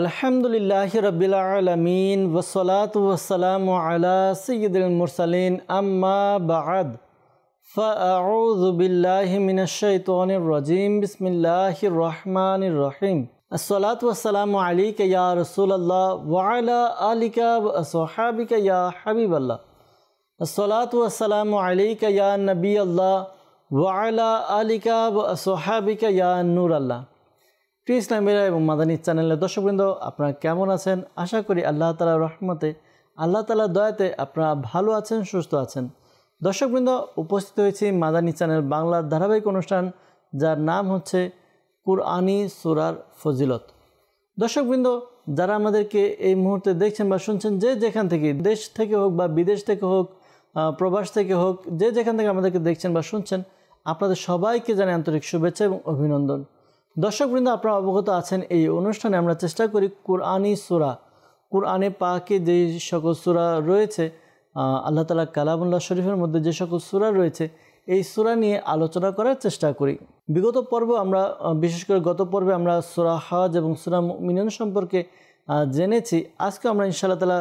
আলহামদুলিল্লাহি রাব্বিল আলামিন ওয়াসসালাতু ওয়াসসালামু আলা সাইয়্যিদিল মুরসালিন আম্মা বা'দ ফাআউযু বিল্লাহি মিনাশ শাইতানির রাজীম বিসমিল্লাহির রহমানির রহিম আসসালাতু ওয়াসসালামু আলাইকা ইয়া রাসূলুল্লাহ ওয়া আলা আলিকা ওয়া আসহাবিকা ইয়া হাবিবাল্লাহ আসসালাতু ওয়াসসালামু আলাইকা ইয়া নবিয়াল্লাহ ওয়া আলা আলিকা ওয়া আসহাবিকা ইয়া নূরাল্লাহ। প্রিয় ইসলামের এবং মাদানী চ্যানেলের দর্শকবৃন্দ, আপনারা কেমন আছেন? আশা করি আল্লাহ তাআলার রহমতে, আল্লাহ তাআলার দয়াতে আপনারা ভালো আছেন, সুস্থ আছেন। দর্শকবৃন্দ, উপস্থিত হয়েছি মাদানী চ্যানেল বাংলার ধারাবাহিক অনুষ্ঠান, যার নাম হচ্ছে কুরআনী সূরার ফজিলত। দর্শকবৃন্দ, যারা আমাদেরকে এই মুহূর্তে দেখছেন বা শুনছেন, যে যেখান থেকে, দেশ থেকে হোক বা বিদেশ থেকে হোক, প্রবাস থেকে হোক, যে যেখান থেকে আমাদেরকে দেখছেন বা শুনছেন, আপনাদের সবাইকে জানাই আন্তরিক শুভেচ্ছা এবং অভিনন্দন। দর্শকবৃন্দ, আপনারা অবগত আছেন এই অনুষ্ঠানে আমরা চেষ্টা করি কুরআনী সূরা, কুরআনে পাকে যে সকল সূরা রয়েছে, আল্লাহ তাআলা কালামুল্লাহ শরীফের মধ্যে যে সকল সূরা রয়েছে, এই সূরা নিয়ে আলোচনা করার চেষ্টা করি। বিগত পর্ব আমরা, বিশেষ করে গত পর্বে আমরা সূরা হজ এবং সূরা মুমিনুন সম্পর্কে জেনেছি। আজকে আমরা ইনশাআল্লাহ তাআলা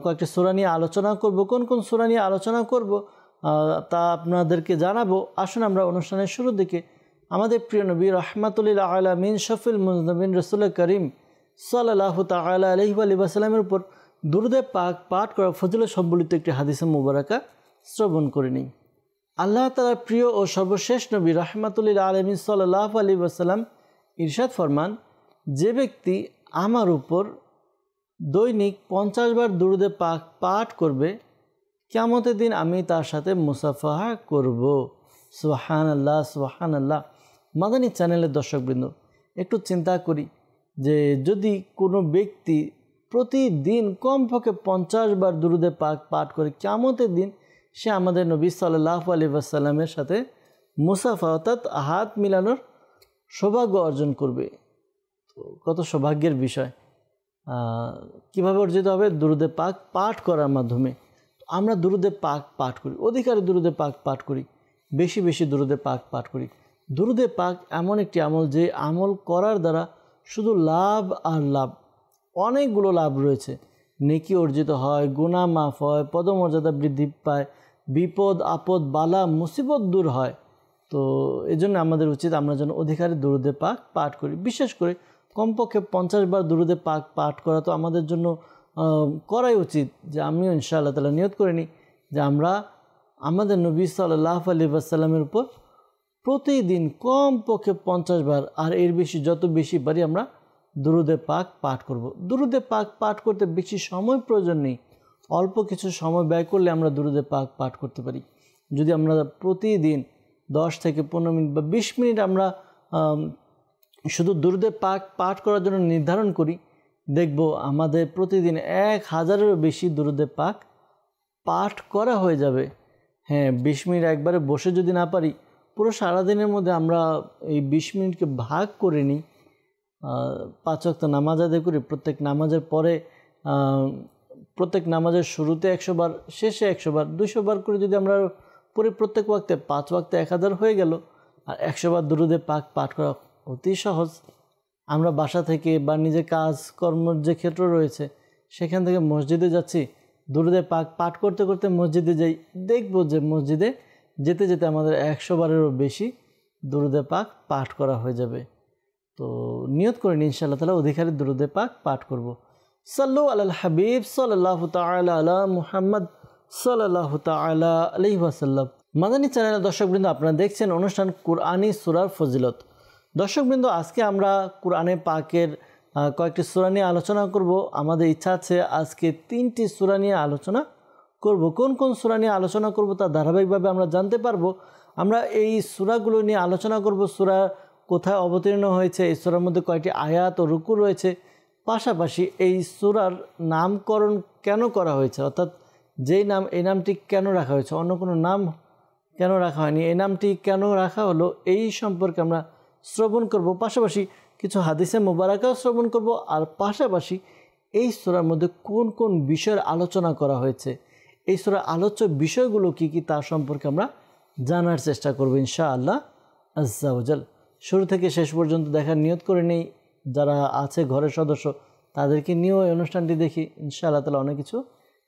কয়েকটি সূরা নিয়ে আলোচনা করব। কোন কোন সূরা নিয়ে আলোচনা করব তা আপনাদেরকে জানাবো। আসুন আমরা অনুষ্ঠানের শুরুর দিকে আমাদের প্রিয় নবী রাহমাতুল লিল আলামিন শফিউল মুজনিবিন রাসূল করিম সাল্লাল্লাহু তাআলা আলাইহি ওয়া সাল্লামের উপর দুরূদে পাক পাঠ করা ফজিলত সম্বলিত একটি হাদিসে মুবারাকা শ্রবণ করে নিই। আল্লাহ তাআলার প্রিয় ও সর্বশেষ নবী রাহমাতুল লিল আলামিন সাল্লাল্লাহু আলাইহি ওয়া সাল্লাম ইরশাদ ফরমান, যে ব্যক্তি আমার উপর দৈনিক 50 বার দুরূদে পাক পাঠ করবে, কিয়ামতের দিন আমি তার সাথে মুসাফাহা করব। সুবহানাল্লাহ, সুবহানাল্লাহ। মাদানী চ্যানেলের দর্শকবৃন্দ, একটু চিন্তা করি যে যদি কোনো ব্যক্তি প্রতিদিন কমপক্ষে 50 বার দুরূদে পাক পাঠ করে, কিয়ামতের দিন সে আমাদের নবী সাল্লাল্লাহু আলাইহি ওয়াসাল্লামের সাথে মুসাফা অর্থাৎ হাত মিলানোর সৌভাগ্য অর্জন করবে। তো কত সৌভাগ্যের বিষয়! কিভাবে অর্জিত হবে? দুরূদে পাক পাঠ করার মাধ্যমে। আমরা দুরূদে পাক পাঠ করি, অধিকারে দুরূদে পাক পাঠ করি, বেশি বেশি দুরূদে পাক পাঠ করি। দুরূদে পাক এমন একটি আমল, যে আমল করার দ্বারা শুধু লাভ আর লাভ, অনেকগুলো লাভ রয়েছে। নেকি অর্জিত হয়, গুনাহ মাফ হয়, পদমর্যাদা বৃদ্ধি পায়, বিপদ আপদ বালা মুসিবত দূর হয়। তো এজন্য আমাদের উচিত আমরা যেন অধিকারে দুরূদে পাক পাঠ করি। বিশেষ করে কমপক্ষে 50 বার দুরূদে পাক পাঠ করা তো আমাদের জন্য করাই উচিত। যে আমিও ইনশাআল্লাহ তাআলা নিয়ত করে নিই যে আমরা আমাদের নবী সাল্লাল্লাহু আলাইহি ওয়াসাল্লামের উপর প্রতিদিন কমপক্ষে 50 বার, আর এর বেশি যত বেশি পারি আমরা দুরূদে পাক পাঠ করব। দুরূদে পাক পাঠ করতে বেশি সময় প্রয়োজন নেই, অল্প কিছু সময় ব্যয় করলে আমরা দুরূদে পাক পাঠ করতে পারি। যদি আমরা প্রতিদিন 10 থেকে 15 মিনিট বা 20 মিনিট আমরা শুধু দুরূদে পাক পাঠ করার জন্য নির্ধারণ করি, দেখব আমাদের প্রতিদিন 1000-এরও বেশি দুরূদে পাক পাঠ করা হয়ে যাবে। হ্যাঁ, 20 মিনিট একবারে বসে যদি না পারি, পুরো সারাদিনের মধ্যে আমরা এই 20 মিনিটকে ভাগ করে নিই। 5 ওয়াক্ত নামাজ আদায় করি, প্রত্যেক নামাজের পরে, প্রত্যেক নামাজের শুরুতে 100 বার, শেষে 100 বার, 200 বার করে যদি আমরা পরে প্রত্যেক ওয়াক্তে 5 ওয়াক্তে 1000 হয়ে গেল। আর 100 বার দুরূদে পাক পাঠ করা অতি সহজ। আমরা বাসা থেকে বা নিজের কাজ কর্মের যে ক্ষেত্র রয়েছে, সেখান থেকে মসজিদে যাচ্ছি, দুরূদে পাক পাঠ করতে করতে মসজিদে যাই, দেখব যে মসজিদে যেতে যেতে আমাদের 100 বারেরও বেশি দুরূদে পাক পাঠ করা হয়ে যাবে। তো নিয়ত করে নিন ইনশাআল্লাহ তাআলা অধিকারী দুরূদে পাক পাঠ করব। সাল্লু আলাল হাবিব সাল্লাল্লাহু তাআলা আলা মুহাম্মদ সাল্লাল্লাহু তাআলা আলাইহি ওয়াসাল্লাম। মাদানী চ্যানেলের দর্শকবৃন্দ, আপনারা দেখছেন অনুষ্ঠান কুরআনী সূরার ফজিলত। দর্শকবৃন্দ, আজকে আমরা কুরআনে পাকের কয়েকটি সূরা নিয়ে আলোচনা করব। আমাদের ইচ্ছা আছে আজকে 3টি সূরা নিয়ে আলোচনা করব। কোন কোন সূরা নিয়ে আলোচনা করব তা ধারাবাহিকভাবে আমরা জানতে পারবো। আমরা এই সূরাগুলো নিয়ে আলোচনা করব, সূরা কোথায় অবতীর্ণ হয়েছে, এই সূরার মধ্যে কয়টি আয়াত ও রুকু রয়েছে, পাশাপাশি এই সূরার নামকরণ কেন করা হয়েছে, অর্থাৎ যেই নাম, এই নামটি কেন রাখা হয়েছে, অন্য কোনো নাম কেন রাখা হয়নি, এই নামটি কেন রাখা হলো, এই সম্পর্কে আমরা শ্রবণ করব। পাশাপাশি কিছু হাদিসে মুবারাকাও শ্রবণ করব। আর পাশাপাশি এই সূরার মধ্যে কোন কোন বিষয়ের আলোচনা করা হয়েছে, এই সূরার আলোচ্য বিষয়গুলো কি কি তা সম্পর্কে আমরা জানার চেষ্টা করব ইনশাআল্লাহ আজ্জা ওয়া জাল। শুরু থেকে শেষ পর্যন্ত দেখার নিয়ত করে নেই। যারা আছে ঘরের সদস্য তাদেরকে নিয়েও এই অনুষ্ঠানটি দেখি, ইনশাআল্লাহ তাআলা অনেক কিছু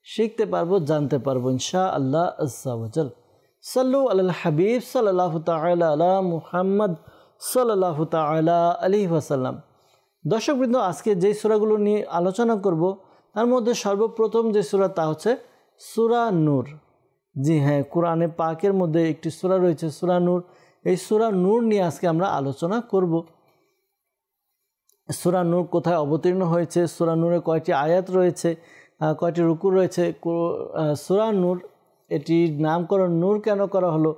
শিখতে পারবো, জানতে পারবো ইনশাআল্লাহ আজ্জা ওয়া জাল। সাল্লু আলাল হাবিব সাল্লাল্লাহু তাআলা আলা মুহাম্মদ সাল্লাল্লাহু তাআলা আলাইহি ওয়াসাল্লাম। দর্শকবৃন্দ, আজকে যেই সূরাগুলো নিয়ে আলোচনা করব তার মধ্যে সর্বপ্রথম যে সূরা তা হচ্ছে সূরা নূর। জি হ্যাঁ, কোরআনে পাকের মধ্যে একটি সূরা রয়েছে সূরা নূর। এই সূরা নূর নিয়ে আজকে আমরা আলোচনা করব। সূরা নূর কোথায় অবতীর্ণ হয়েছে, সূরা নূরে কয়টি আয়াত রয়েছে, কয়টি রুকু রয়েছে, সূরা নূর এটির নামকরণ নূর কেন করা হলো,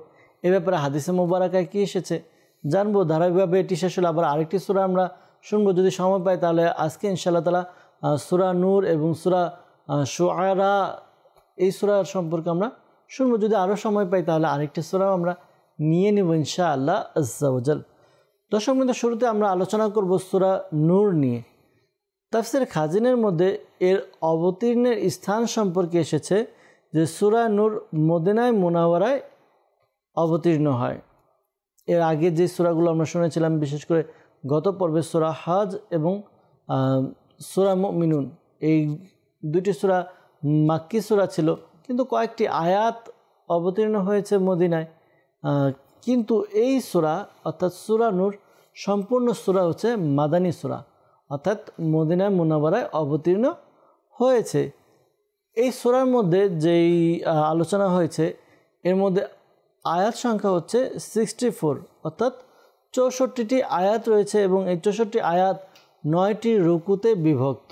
এ ব্যাপারে হাদিসে মুবারাকায় কী এসেছে জানবো। ধারাবাহিকভাবে এটি শেষ হলে আবার আরেকটি সূরা আমরা শুনবো যদি সময় পাই। তাহলে আজকে ইনশাআল্লাহ তাআলা সূরা নূর এবং সূরা শুআরা এই সূরার সম্পর্কে আমরা শুনবো। যদি আরও সময় পাই তাহলে আরেকটি সূরাও আমরা নিয়ে নেব ইনশাআল্লাহ আজ্জা ওয়া জাল। দর্শক বৃন্দ, শুরুতে আমরা আলোচনা করব সূরা নূর নিয়ে। তাফসীর খাজিনের মধ্যে এর অবতীর্ণের স্থান সম্পর্কে এসেছে যে সূরা নূর মদিনায় মুনাওয়ারায় অবতীর্ণ হয়। এর আগে যে সূরাগুলো আমরা শুনেছিলাম, বিশেষ করে গত পর্বে সূরা হজ এবং সূরা মুমিনুন, এই দুটি সূরা মাক্কি সূরা ছিল, কিন্তু কয়েকটি আয়াত অবতীর্ণ হয়েছে মদিনায়। কিন্তু এই সূরা অর্থাৎ সূরা নূর সম্পূর্ণ সূরা হচ্ছে মাদানী সূরা, অর্থাৎ মদিনায় মুনাওয়ারায় অবতীর্ণ হয়েছে। এই সূরার মধ্যে যেই আলোচনা হয়েছে এর মধ্যে আয়াত সংখ্যা হচ্ছে 64, অর্থাৎ 64টি আয়াত রয়েছে এবং এই 64 আয়াত 9টি রুকুতে বিভক্ত।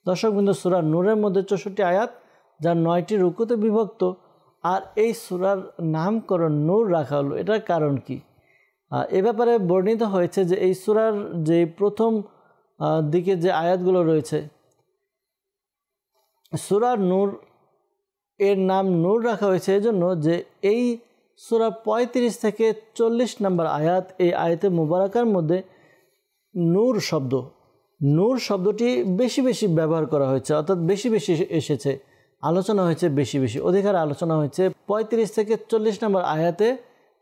দর্শকবৃন্দ, সূরা নূরের মধ্যে 64 আয়াত যা 9টি রুকুতে বিভক্ত। আর এই সূরার নামকরণ নূর রাখা হলো, এটার কারণ কি? এ ব্যাপারে বর্ণিত হয়েছে যে এই সূরার যে প্রথম দিকে যে আয়াতগুলো রয়েছে, সূরা নূর এর নাম নূর রাখা হয়েছে এজন্য যে এই সূরা 35 থেকে 40 নম্বর আয়াত, এই আয়াতে মুবারাকার মধ্যে নূর শব্দটি বেশি বেশি ব্যবহার করা হয়েছে, অর্থাৎ বেশি বেশি এসেছে, আলোচনা হয়েছে বেশি বেশি, অধিকার আলোচনা হয়েছে। 35 থেকে 40 নম্বর আয়াতে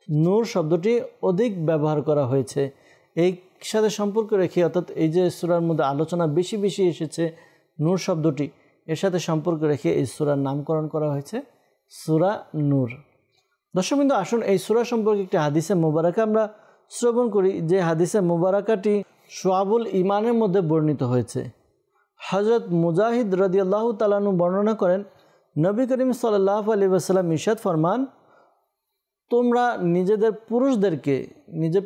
নূর শব্দটি অধিক ব্যবহার করা হয়েছে। এই সাথে সম্পর্ক রেখে, অর্থাৎ এই যে সূরার মধ্যে আলোচনা বেশি বেশি এসেছে নূর শব্দটি, এর সাথে সম্পর্ক রেখে এই সূরার নামকরণ করা হয়েছে সূরা নূর। দর্শকবৃন্দ, আসুন এই সূরা সম্পর্কে একটি হাদিসে মুবারাকা আমরা শ্রবণ করি, যে হাদিসে মুবারাকাটি শুআবুল ঈমানের মধ্যে বর্ণিত হয়েছে। হযরত মুজাহিদ রাদিয়াল্লাহু তাআলা আনহু বর্ণনা করেন, নবী করিম সাল্লাল্লাহু আলাইহি ওয়াসাল্লাম ইরশাদ ফরমান, তোমরা নিজের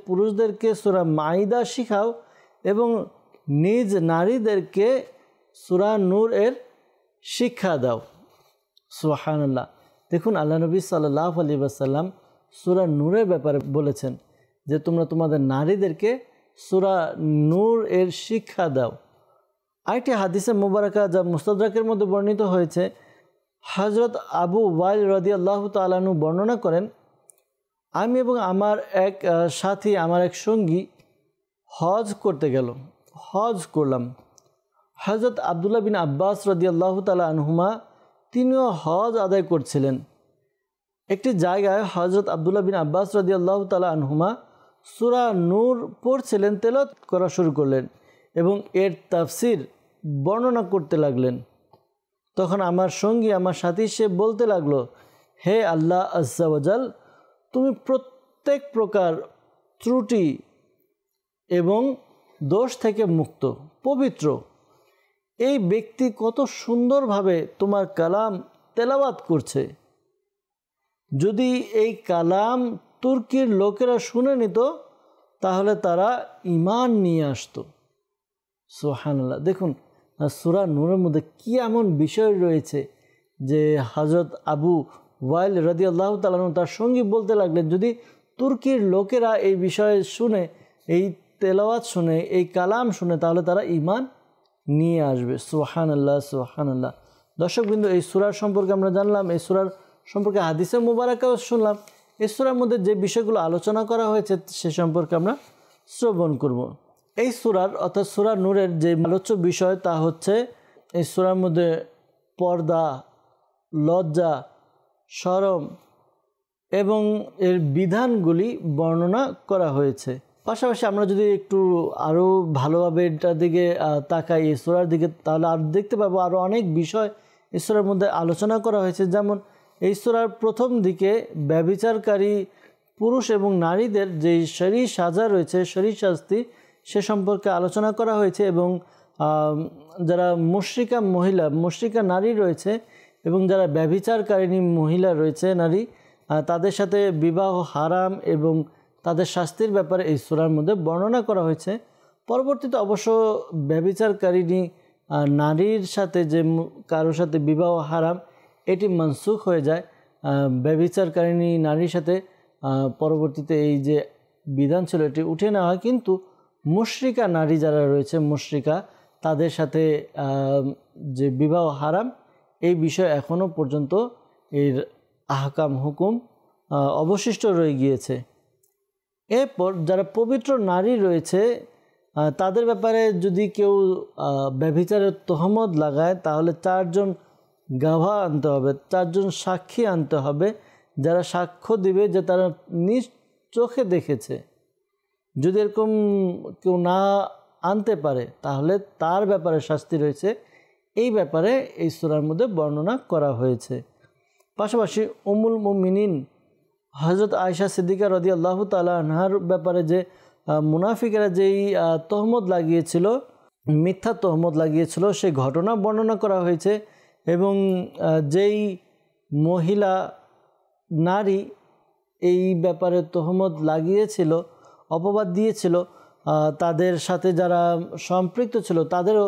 পুরুষদেরকে সূরা মাইদা শিখাও এবং নিজ নারীদেরকে সূরা নূর এর শিক্ষা দাও। সুবহানাল্লাহ। দেখুন, আল্লাহ নবী সাল্লাল্লাহু আলাইহি ওয়াসাল্লাম সূরা নূরের ব্যাপারে বলেছেন যে তোমরা তোমাদের নারীদেরকে সূরা নূর এর শিক্ষা দাও। আরেকটি হাদিসে মুবারাকা যা মুস্তাদরাকের মধ্যে বর্ণিত হয়েছে, হযরত আবু ওয়াইল রাদিয়াল্লাহু তাআলা আনহু বর্ণনা করেন, আমি এবং আমার এক সাথী, আমার এক সঙ্গী হজ করলাম। হযরত আব্দুল্লাহ বিন আব্বাস রাদিয়াল্লাহু তাআলা আনহুমা তিনিও হজ আদায় করছিলেন। একটি জায়গায় হযরত আব্দুল্লাহ বিন আব্বাস রাদিয়াল্লাহু তাআলা আনহুমা সূরা নূর পড়ছিলেন, তেলাওয়াত করা শুরু করলেন এবং এর তাফসীর বর্ণনা করতে লাগলেন। তখন আমার সঙ্গী, আমার সাথী, সে বলতে লাগলো, হে আল্লাহ আজ্জা ওয়া জাল, তুমি প্রত্যেক প্রকার ত্রুটি এবং দোষ থেকে মুক্ত, পবিত্র। এই ব্যক্তি কত সুন্দরভাবে তোমার কালাম তেলাওয়াত করছে। যদি এই কালাম তুর্কির লোকেরা শুনে নিত তাহলে তারা ঈমান নিয়ে আসতো। সুবহানাল্লাহ। দেখুন, সূরা নূরের মধ্যে কি এমন বিষয় রয়েছে যে হযরত আবু ওয়াইল রাদিয়াল্লাহু তাআলা আনহু তার সঙ্গী বলতে লাগলেন, যদি তুর্কির লোকেরা এই বিষয়ে শুনে, এই তেলাওয়াত শুনে, এই কালাম শুনে, তাহলে তারা ঈমান নিয়ে আসবে। সুবহানাল্লাহ, সুবহানাল্লাহ। দর্শকবৃন্দ, এই সূরার সম্পর্কে আমরা জানলাম, এই সূরার সম্পর্কে হাদিসে মুবারাকাও শুনলাম। এই সূরার মধ্যে যে বিষয়গুলো আলোচনা করা হয়েছে সে সম্পর্কে আমরা শ্রবণ করব। এই সূরার অর্থাৎ সূরা নূরের যে আলোচ্য বিষয় তা হচ্ছে এই সূরার মধ্যে পর্দা, লজ্জা, শরম এবং এর বিধানগুলি বর্ণনা করা হয়েছে। পাশাপাশি আমরা যদি একটু আরও ভালোভাবে এটার দিকে তাকাই এই সূরার দিকে, তাহলে আর দেখতে পাবো আরও অনেক বিষয় এই সূরার মধ্যে আলোচনা করা হয়েছে। যেমন এই সূরার প্রথম দিকে ব্যভিচারকারী পুরুষ এবং নারীদের যে শরী সাজা রয়েছে, শরী শাস্তি, সে সম্পর্কে আলোচনা করা হয়েছে। এবং যারা মুশরিকা নারী রয়েছে এবং যারা ব্যভিচারকারিণী মহিলা রয়েছে নারী, তাদের সাথে বিবাহ হারাম এবং তাদের শাস্তির ব্যাপারে এই সূরার মধ্যে বর্ণনা করা হয়েছে। পরবর্তীতে অবশ্য ব্যভিচারকারিণী নারীর সাথে যে কারোর সাথে বিবাহ হারাম এটি মনসুখ হয়ে যায়। ব্যভিচারকারিণী নারীর সাথে পরবর্তীতে এই যে বিধান ছিল এটি উঠে নেওয়া হয়, কিন্তু মুশরিকা নারী যারা রয়েছে, মুশরিকা, তাদের সাথে যে বিবাহ হারাম এই বিষয় এখনও পর্যন্ত এর আহকাম হুকুম অবশিষ্ট রয়ে গিয়েছে। এরপর যারা পবিত্র নারী রয়েছে তাদের ব্যাপারে যদি কেউ ব্যভিচারের তহমত লাগায় তাহলে 4 জন গাভা আনতে হবে, 4 জন সাক্ষী আনতে হবে, যারা সাক্ষ্য দিবে যে তারা নিজ চোখে দেখেছে। যদি এরকম কেউ না আনতে পারে তাহলে তার ব্যাপারে শাস্তি রয়েছে। এই ব্যাপারে এই সূরার মধ্যে বর্ণনা করা হয়েছে। পাশাপাশি উম্মুল মুমিনিন হযরত আয়েশা সিদ্দিকা রাদিয়াল্লাহু তাআলা আনহার ব্যাপারে যে মুনাফিকরা যেই তহমত লাগিয়েছিল, মিথ্যা তহমত লাগিয়েছিল, সেই ঘটনা বর্ণনা করা হয়েছে। এবং যেই মহিলা নারী এই ব্যাপারে তহমত লাগিয়েছিল, অপবাদ দিয়েছিল, তাদের সাথে যারা সম্পৃক্ত ছিল তাদেরও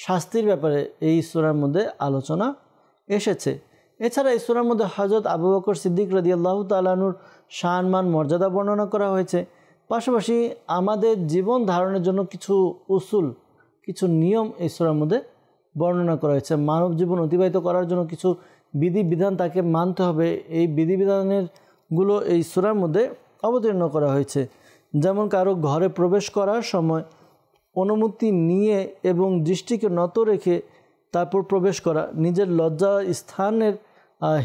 শাস্তির ব্যাপারে এই সূরার মধ্যে আলোচনা এসেছে। এছাড়া এই সূরার মধ্যে হযরত আবু বকর সিদ্দিক রাদিয়াল্লাহু তাআলা আনহুর শান-মান মর্যাদা বর্ণনা করা হয়েছে। পাশাপাশি আমাদের জীবন ধারণের জন্য কিছু উসুল, কিছু নিয়ম এই সূরার মধ্যে বর্ণনা করা হয়েছে। মানব জীবন অতিবাহিত করার জন্য কিছু বিধিবিধান তাকে মানতে হবে, এই বিধিবিধানেরগুলো এই সূরার মধ্যে অবতীর্ণ করা হয়েছে। যেমন কারো ঘরে প্রবেশ করার সময় অনুমতি নিয়ে এবং দৃষ্টিকে নত রেখে তারপর প্রবেশ করা, নিজের লজ্জা স্থানের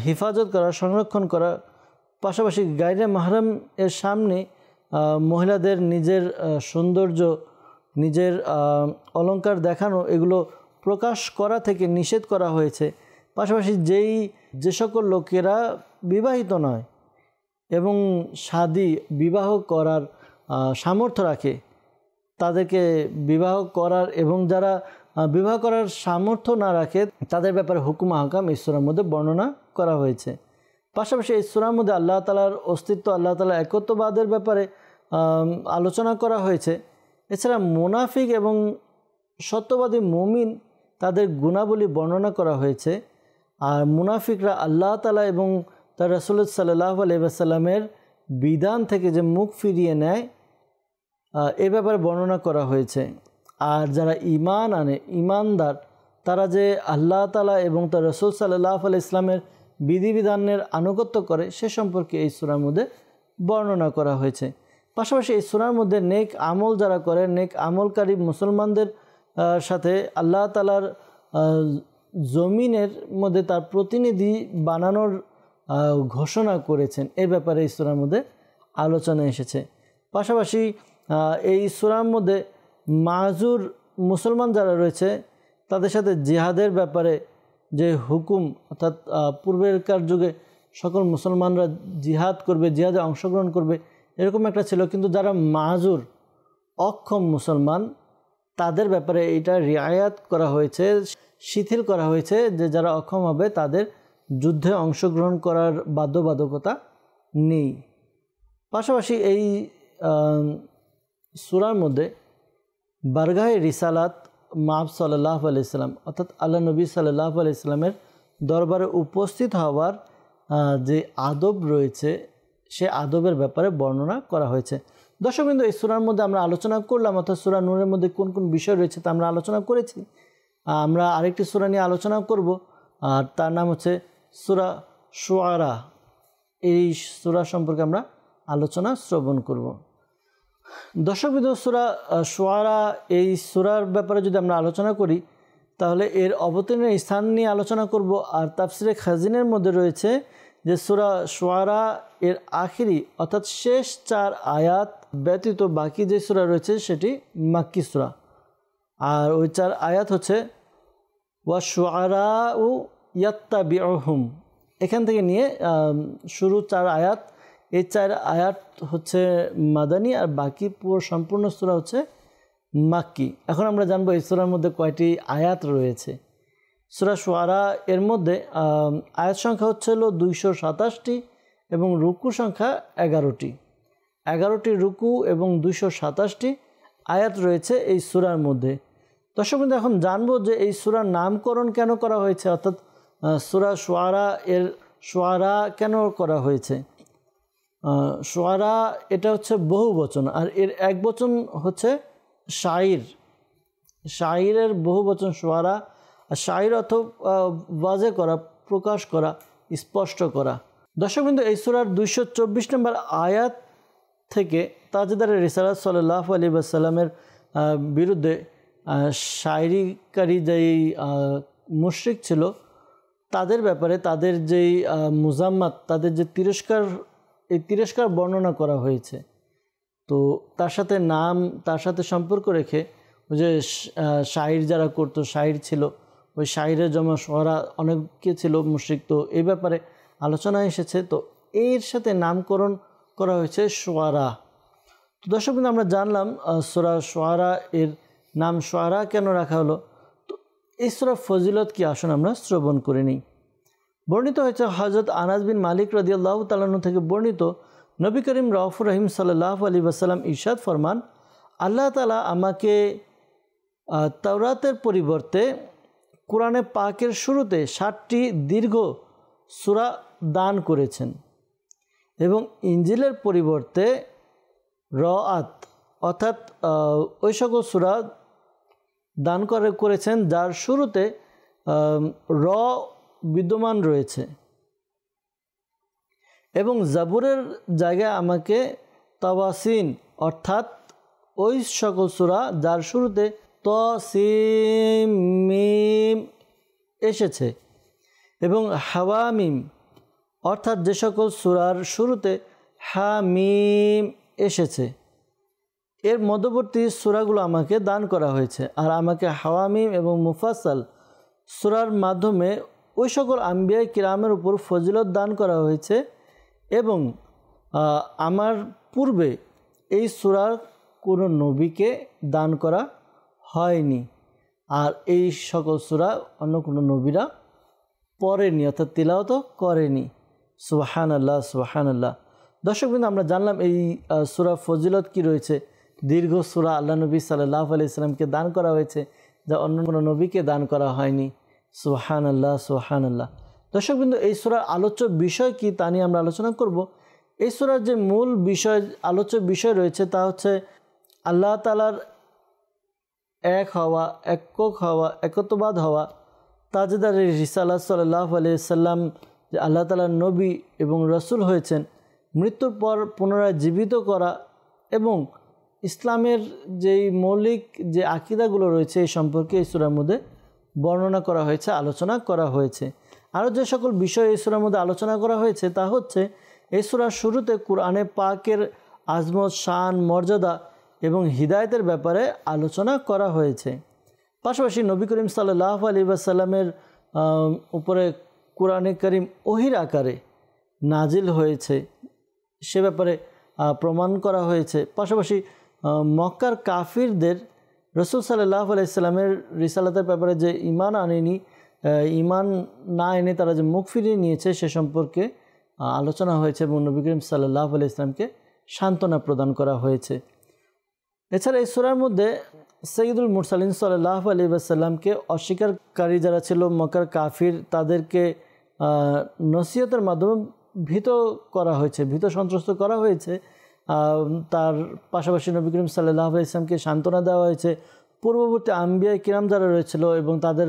হেফাজত করা, সংরক্ষণ করা, পাশাপাশি গায়রে মাহরাম এর সামনে মহিলাদের নিজের সৌন্দর্য, নিজের অলংকার দেখানো, এগুলো প্রকাশ করা থেকে নিষেধ করা হয়েছে। পাশাপাশি যে সকল লোকেরা বিবাহিত নয় এবং বিবাহ করার সামর্থ্য রাখে তাদেরকে বিবাহ করার, এবং যারা বিবাহ করার সামর্থ্য না রাখে তাদের ব্যাপারে হুকুম আহকাম এই সূরার মধ্যে বর্ণনা করা হয়েছে। পাশাপাশি এই সূরার মধ্যে আল্লাহ তাআলার অস্তিত্ব, আল্লাহ তাআলার একত্ববাদের ব্যাপারে আলোচনা করা হয়েছে। এছাড়া মুনাফিক এবং সত্যবাদী মুমিন তাদের গুণাবলী বর্ণনা করা হয়েছে। আর মুনাফিকরা আল্লাহ তাআলা এবং তার রাসূল সাল্লাল্লাহু আলাইহি ওয়াসাল্লামের বিধান থেকে যে মুখ ফিরিয়ে নেয় এ ব্যাপারে বর্ণনা করা হয়েছে। আর যারা ঈমান আনে, ঈমানদার, তারা যে আল্লাহ তাআলা এবং তার রাসূল সাল্লাল্লাহু আলাইহি ওয়াসাল্লামের বিধিবিধানের আনুগত্য করে সে সম্পর্কে এই সূরার মধ্যে বর্ণনা করা হয়েছে। পাশাপাশি এই সূরার মধ্যে নেক আমল যারা করে, নেক আমলকারী মুসলমানদের সাথে আল্লাহ তাআলার জমিনের মধ্যে তার প্রতিনিধি বানানোর ঘোষণা করেছেন, এ ব্যাপারে এই সূরার মধ্যে আলোচনা এসেছে। পাশাপাশি এই সূরার মধ্যে মাজুর মুসলমান যারা রয়েছে তাদের সাথে জিহাদের ব্যাপারে যে হুকুম, অর্থাৎ পূর্বেরকার যুগে সকল মুসলমানরা জিহাদ করবে, জিহাদে অংশগ্রহণ করবে, এরকম একটা ছিল। কিন্তু যারা মাজুর, অক্ষম মুসলমান, তাদের ব্যাপারে এটা রিয়ায়াত করা হয়েছে, শিথিল করা হয়েছে যে যারা অক্ষম হবে তাদের যুদ্ধে অংশগ্রহণ করার বাধ্যবাধকতা নেই। পাশাপাশি এই সূরার মধ্যে বারগাহে রিসালাত মাআব সাল্লাল্লাহু আলাইহি সাল্লাম, অর্থাৎ আল্লাহ নবী সাল্লাল্লাহু আলাইহি সাল্লামের দরবারে উপস্থিত হওয়ার যে আদব রয়েছে সে আদবের ব্যাপারে বর্ণনা করা হয়েছে। দর্শকবৃন্দ, এই সূরার মধ্যে আমরা আলোচনা করলাম, অর্থাৎ সূরা নূরের মধ্যে কোন কোন বিষয় রয়েছে তা আমরা আলোচনা করেছি। আমরা আরেকটি সূরা নিয়ে আলোচনা করব, আর তার নাম হচ্ছে সূরা শুআরা। এই সূরা সম্পর্কে আমরা আলোচনা শ্রবণ করব। দর্শকবৃন্দ, সূরা শুআরা, এই সূরার ব্যাপারে যদি আমরা আলোচনা করি তাহলে এর অবতীর্ণের স্থান নিয়ে আলোচনা করব। আর তাফসিরে খাজিনের মধ্যে রয়েছে যে সূরা শুআরা এর আখিরি অর্থাৎ শেষ 4 আয়াত ব্যতীত বাকি যে সূরা রয়েছে সেটি মাক্কি সূরা। আর ওই 4 আয়াত হচ্ছে ওয়াশ-শুআরাউ ইয়াত্তাবিউহুম, এখান থেকে নিয়ে শুরু 4 আয়াত, এই 4 আয়াত হচ্ছে মাদানী আর বাকি পুরো সম্পূর্ণ সূরা হচ্ছে মাক্কি। এখন আমরা জানবো এই সূরার মধ্যে কয়টি আয়াত রয়েছে। সূরা শুআরা এর মধ্যে আয়াত সংখ্যা হচ্ছে 227টি এবং রুকু সংখ্যা 11টি। 11টি রুকু এবং 227টি আয়াত রয়েছে এই সূরার মধ্যে। দর্শক বন্ধু, এখন জানবো যে এই সূরার নামকরণ কেন করা হয়েছে, অর্থাৎ সূরা শুআরা এর শুআরা কেন করা হয়েছে। শুআরা এটা হচ্ছে বহু বচন, আর এর এক বচন হচ্ছে শাইর। শাইরের বহু বচন শুআরা, আর শাইর অর্থ ওয়াজে করা, প্রকাশ করা, স্পষ্ট করা। দর্শকবৃন্দ, এই সূরার 224 নম্বর আয়াত থেকে তাজদারে রিসালাত সাল্লাল্লাহু আলাইহি ওয়াসাল্লামের বিরুদ্ধে শায়রিকারী যেই মুশরিক ছিল তাদের ব্যাপারে তাদের যেই মুজাম্মাত, তাদের যে তিরস্কার, এই তিরস্কার বর্ণনা করা হয়েছে। তো তার সাথে নাম, তার সাথে সম্পর্ক রেখে ওই যে শাইর যারা করতো, শাইর ছিল, ওই শাইরের জমা শুআরা অনেকে ছিল মুশরিক, তো এই ব্যাপারে আলোচনা এসেছে। তো এর সাথে নামকরণ করা হয়েছে শুআরা। তো দর্শক বন্ধু, আমরা জানলাম সূরা শুআরা এর নাম শুআরা কেন রাখা হলো। তো এই সূরার ফজিলত কি, আসুন আমরা শ্রবণ করে নিই। বর্ণিত হয়েছে হযরত আনাস বিন মালিক রাদিয়াল্লাহু তাআলা আনহু থেকে বর্ণিত, নবী করিম রাউফুর রহিম সাল্লাল্লাহু আলাইহি ওয়াসাল্লাম ইরশাদ ফরমান, আল্লাহ তাআলা আমাকে তাওরাতের পরিবর্তে কোরআনে পাকের শুরুতে 7টি দীর্ঘ সূরা দান করেছেন এবং ইনজিলের পরিবর্তে রাআত অর্থাৎ ওই সকল সূরা দান করেছেন যার শুরুতে র বিদ্যমান রয়েছে, এবং জাবুরের জায়গায় আমাকে তাওয়াসিন অর্থাৎ ওই সকল সূরা যার শুরুতে ত সিম মিম এসেছে, এবং হাওয়ামিম অর্থাৎ যে সকল সূরার শুরুতে হা মিম এসেছে, এর মধ্যবর্তী সূরাগুলো আমাকে দান করা হয়েছে। আর আমাকে হাওয়ামিম এবং মুফাসসাল সূরার মাধ্যমে ওই সকল আম্বিয়া কিরামের উপর ফজিলত দান করা হয়েছে, এবং আমার পূর্বে এই সূরার কোনো নবীকে দান করা হয়নি, আর এই সকল সূরা অন্য কোনো নবীরা পড়েনি, অর্থাৎ তিলাওয়াত করেনি। সুবহানাল্লাহ, সুবহানাল্লাহ। দর্শকবৃন্দ, আমরা জানলাম এই সূরা ফজিলত কি রয়েছে। দীর্ঘ সূরা আল্লাহ নবী সাল্লাল্লাহু আলাইহি সাল্লামকে দান করা হয়েছে, যা অন্য কোনো নবীকে দান করা হয়নি। সুবহানাল্লাহ, সুবহানাল্লাহ। দর্শকবৃন্দ, এই সূরার আলোচ্য বিষয় কি তা নিয়ে আমরা আলোচনা করব। এই সূরার যে মূল বিষয়, আলোচ্য বিষয় রয়েছে তা হচ্ছে আল্লাহ তাআলার এক হওয়া, একক হওয়া, একত্ববাদ হওয়া, তাজদারে রিসালাত সাল্লাল্লাহু আলাইহি সাল্লাম যে আল্লাহ তাআলার নবী এবং রসুল হয়েছেন, মৃত্যুর পর পুনরায় জীবিত করা, এবং ইসলামের যেই মৌলিক যে আকীদাগুলো রয়েছে এই সম্পর্কে এই সূরার মধ্যে বর্ণনা করা হয়েছে, আলোচনা করা হয়েছে। আরও যে সকল বিষয় এই সূরার মধ্যে আলোচনা করা হয়েছে তা হচ্ছে এই সূরার শুরুতে কোরআনে পাকের আজমত, শান, মর্যাদা এবং হিদায়াতের ব্যাপারে আলোচনা করা হয়েছে। পাশাপাশি নবী করিম সাল্লাল্লাহু আলাইহি ওয়াসাল্লামের উপরে কোরআনে কারীম ওহীর আকারে নাজিল হয়েছে সে ব্যাপারে প্রমাণ করা হয়েছে। পাশাপাশি মক্কার কাফিরদের রাসূল সাল্লাল্লাহু আলাইহি সাল্লামের রিসালাতের ব্যাপারে যে ঈমান আনেনি, ঈমান না এনে তারা যে মুখ ফিরিয়ে নিয়েছে সে সম্পর্কে আলোচনা হয়েছে, এবং নবী করিম সাল্লাল্লাহু আলাইহি সাল্লামকে সান্ত্বনা প্রদান করা হয়েছে। এছাড়া এই সূরার মধ্যে সাইয়্যিদুল মুরসালিন সাল্লাল্লাহু আলাইহি ওয়াসাল্লামকে অস্বীকারী যারা ছিল মক্কার কাফির, তাদেরকে নসিহতের মাধ্যমে ভীত করা হয়েছে, ভীত সন্ত্রস্ত করা হয়েছে। তার পাশাপাশি নবী করিম সাল্লাল্লাহু আলাইহি ওয়াসাল্লামকে সান্ত্বনা দেওয়া হয়েছে পূর্ববর্তী আম্বিয়া কিরাম যারা রয়েছিল এবং তাদের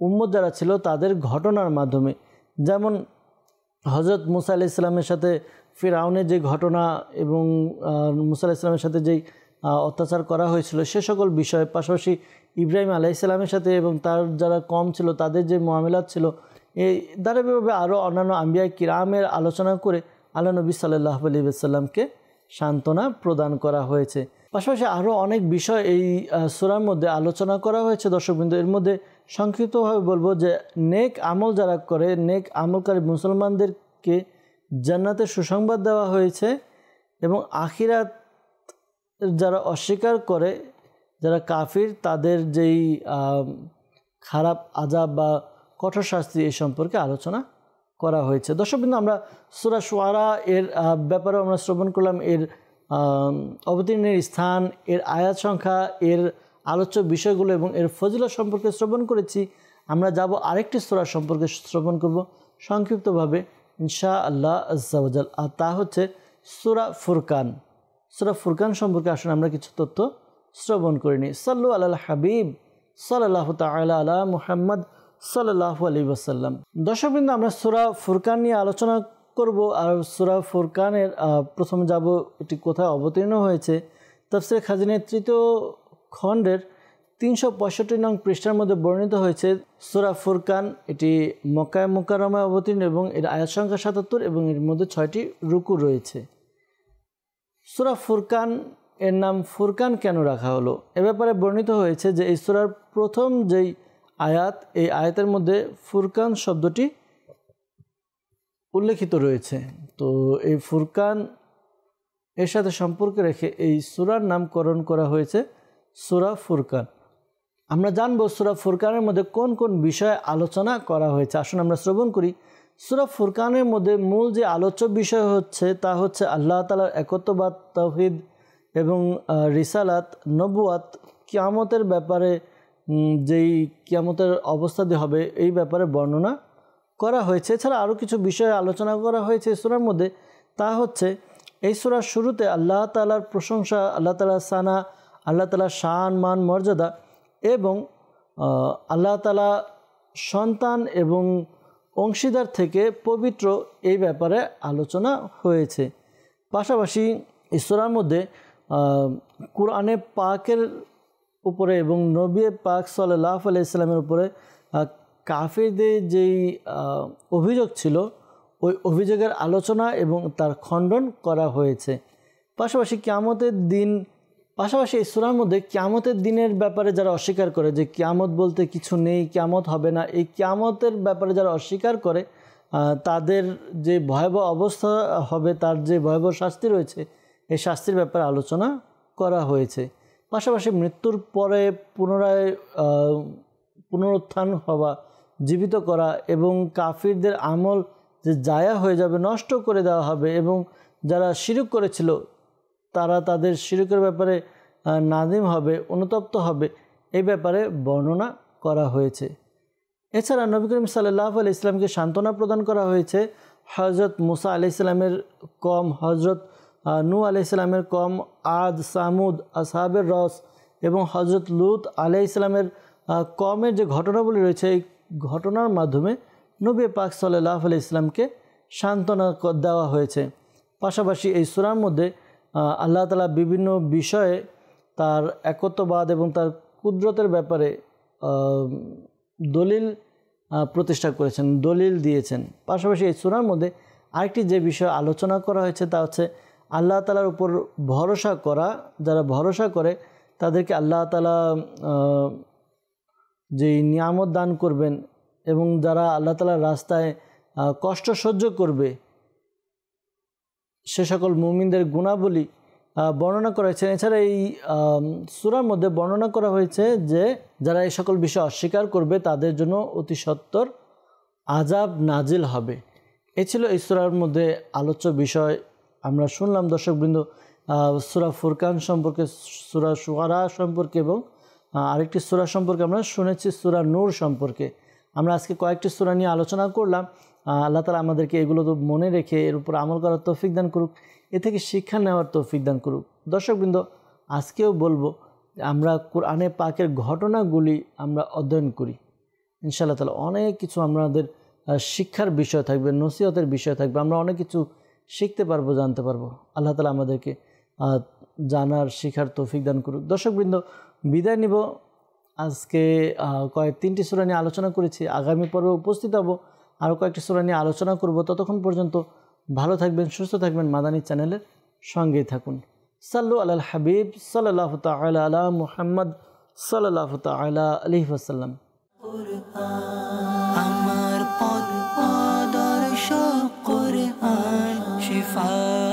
উম্মত যারা ছিল তাদের ঘটনার মাধ্যমে। যেমন হযরত মুসা আলাইহিস সালামের সাথে ফিরআউনের যে ঘটনা এবং মুসা আলাইহিস সালামের সাথে যেই অত্যাচার করা হয়েছিল সে সকল বিষয়, পাশাপাশি ইব্রাহিম আলাইহিস সালামের সাথে এবং তার যারা কম ছিল তাদের যে মুআমিলাত ছিল এই ধারাবাহিকভাবে আরও অন্যান্য আম্বিয়া কিরামের আলোচনা করে আল্লাহ নবী সাল্লাল্লাহু আলাইহি ওয়াসাল্লামকে সান্ত্বনা প্রদান করা হয়েছে। পাশাপাশি আরও অনেক বিষয় এই সূরার মধ্যে আলোচনা করা হয়েছে দর্শকবৃন্দ। এর মধ্যে সংক্ষিপ্তভাবে বলবো যে নেক আমল যারা করে, নেক আমলকারী মুসলমানদেরকে জান্নাতের সুসংবাদ দেওয়া হয়েছে এবং আখিরাত যারা অস্বীকার করে, যারা কাফির, তাদের যেই খারাপ আযাব বা কঠোর শাস্তি এই সম্পর্কে আলোচনা করা হয়েছে। দর্শকবৃন্দ, আমরা সূরা শুআরা এর ব্যাপারে আমরা শ্রবণ করলাম, এর অবতীর্ণের স্থান, এর আয়াত সংখ্যা, এর আলোচ্য বিষয়গুলো এবং এর ফজিলত সম্পর্কে শ্রবণ করেছি। আমরা যাব আরেকটি সূরা সম্পর্কে শ্রবণ করব সংক্ষিপ্তভাবে ইনশাআল্লাহ আজ্জা ওয়া জাল, আর তা হচ্ছে সূরা ফুরকান। সূরা ফুরকান সম্পর্কে আসুন আমরা কিছু তথ্য শ্রবণ করে নিই। সাল্লু আলাল হাবিব সাল্লাল্লাহু তাআলা আলা মুহাম্মদ সাল্লাল্লাহু আলাইহি ওয়াসাল্লাম। দর্শকবৃন্দ, আমরা সূরা ফুরকান নিয়ে আলোচনা করব। আর সূরা ফুরকানের প্রথমে যাব এটি কোথায় অবতীর্ণ হয়েছে। তাফসীরে খাজিনের 3য় খণ্ডের 365 নং পৃষ্ঠার মধ্যে বর্ণিত হয়েছে সূরা ফুরকান এটি মক্কায়ে মুকাররমায় অবতীর্ণ এবং এর আয়াত সংখ্যা 77 এবং এর মধ্যে 6টি রুকু রয়েছে। সূরা ফুরকান এর নাম ফুরকান কেন রাখা হলো, এ ব্যাপারে বর্ণিত হয়েছে যে এই সূরার প্রথম যেই আয়াত, এই আয়াতের মধ্যে ফুরকান শব্দটি উল্লেখিত রয়েছে। তো এই ফুরকান এর সাথে সম্পর্ক রেখে এই সূরার নামকরণ করা হয়েছে সূরা ফুরকান। আমরা জানব সূরা ফুরকানের মধ্যে কোন কোন বিষয়ে আলোচনা করা হয়েছে। আসুন আমরা শ্রবণ করি। সূরা ফুরকানের মধ্যে মূল যে আলোচ্য বিষয় হচ্ছে তা হচ্ছে আল্লাহ তাআলার একত্ববাদ, তাওহীদ এবং রিসালাত, নবুয়াত, কিয়ামতের ব্যাপারে, যেই কিয়ামতের অবস্থা দিয়ে হবে এই ব্যাপারে বর্ণনা করা হয়েছে। এছাড়া আরও কিছু বিষয়ে আলোচনা করা হয়েছে এই সূরার মধ্যে। তা হচ্ছে এই সূরার শুরুতে আল্লাহ তাআলার প্রশংসা, আল্লাহ তাআলার সানা, আল্লাহ তাআলার শান, মান, মর্যাদা এবং আল্লাহ তাআলা সন্তান এবং অংশীদার থেকে পবিত্র এই ব্যাপারে আলোচনা হয়েছে। পাশাপাশি এই সূরার মধ্যে কুরআনে পাকের উপরে এবং নবী পাক সাল্লাল্লাহু আলাইহি ওয়াসাল্লামের উপরে কাফিরদের যেই অভিযোগ ছিল ওই অভিযোগের আলোচনা এবং তার খণ্ডন করা হয়েছে। পাশাপাশি কিয়ামতের দিন, পাশাপাশি এই সূরার মধ্যে কিয়ামতের দিনের ব্যাপারে যারা অস্বীকার করে, যে কিয়ামত বলতে কিছু নেই, কিয়ামত হবে না, এই কিয়ামতের ব্যাপারে যারা অস্বীকার করে তাদের যে ভয়াবহ অবস্থা হবে, তার যে ভয়াবহ শাস্তি রয়েছে, এই শাস্তির ব্যাপারে আলোচনা করা হয়েছে। পাশাপাশি মৃত্যুর পরে পুনরায় পুনরুত্থান হওয়া, জীবিত করা এবং কাফিরদের আমল যে জায়া হয়ে যাবে, নষ্ট করে দেওয়া হবে এবং যারা শিরক করেছিল তারা তাদের শিরকের ব্যাপারে নাদিম হবে, অনুতপ্ত হবে, এই ব্যাপারে বর্ণনা করা হয়েছে। এছাড়া নবী করিম সাল্লাল্লাহু আলাইহি ওয়াসাল্লামকে সান্ত্বনা প্রদান করা হয়েছে হযরত মুসা আলাইহিস সালামের কওম, হযরত নূহ আলাইহিস সালামের কওম, আদ, সামুদ, আসহাবের রস এবং হযরত লূত আলাইহিস সালামের কওমের যে ঘটনাবলী রয়েছে, এই ঘটনার মাধ্যমে নবী পাক সাল্লাল্লাহু আলাইহি ওয়াসাল্লামকে সান্ত্বনা দেওয়া হয়েছে। পাশাপাশি এই সূরার মধ্যে আল্লাহ তাআলা বিভিন্ন বিষয়ে তার একত্ববাদ এবং তার কুদরতের ব্যাপারে দলিল প্রতিষ্ঠা করেছেন, দলিল দিয়েছেন। পাশাপাশি এই সূরার মধ্যে আরেকটি যে বিষয় আলোচনা করা হয়েছে তা হচ্ছে আল্লাহ তাআলার উপর ভরসা করা। যারা ভরসা করে তাদেরকে আল্লাহ তাআলা যেই নিয়ামত দান করবেন এবং যারা আল্লাহ তাআলার রাস্তায় কষ্ট সহ্য করবে সে সকল মুমিনদের গুণাবলী বর্ণনা করা হয়েছে। এছাড়া এই সূরার মধ্যে বর্ণনা করা হয়েছে যে যারা এই সকল বিষয় অস্বীকার করবে তাদের জন্য অতি সত্বর আযাব নাজিল হবে। এ ছিল এই সূরার মধ্যে আলোচ্য বিষয়। আমরা শুনলাম দর্শকবৃন্দ সূরা ফুরকান সম্পর্কে, সূরা শুআরা সম্পর্কে এবং আরেকটি সূরা সম্পর্কে আমরা শুনেছি সূরা নূর সম্পর্কে। আমরা আজকে কয়েকটি সূরা নিয়ে আলোচনা করলাম। আল্লাহ তাআলা আমাদেরকে এগুলো তো মনে রেখে এর উপর আমল করার তৌফিক দান করুক, এ থেকে শিক্ষা নেওয়ার তৌফিক দান করুক। দর্শকবৃন্দ, আজকেও বলবো আমরা কোরআনে পাকের ঘটনাগুলি আমরা অধ্যয়ন করি। ইনশাআল্লাহ তাআলা অনেক কিছু আমাদের শিক্ষার বিষয় থাকবে, নসিহতের বিষয় থাকবে, আমরা অনেক কিছু শিখতে পারবো, জানতে পারবো। আল্লাহ তাআলা আমাদেরকে জানার, শিখার তৌফিক দান করুক। দর্শকবৃন্দ, বিদায় নিব। আজকে তিনটি সূরা নিয়ে আলোচনা করেছি। আগামী পর্বে উপস্থিত হব আরও কয়েকটি সূরা নিয়ে আলোচনা করব। ততক্ষণ পর্যন্ত ভালো থাকবেন, সুস্থ থাকবেন, মাদানী চ্যানেলের সঙ্গেই থাকুন। সাল্লু আলাল হাবিব সাল্লাল্লাহু তাআলা আলা মুহাম্মদ সাল্লাল্লাহু তাআলা আলাইহি ওয়াসাল্লাম। আমার পথ আদর্শ কুরআন শিফা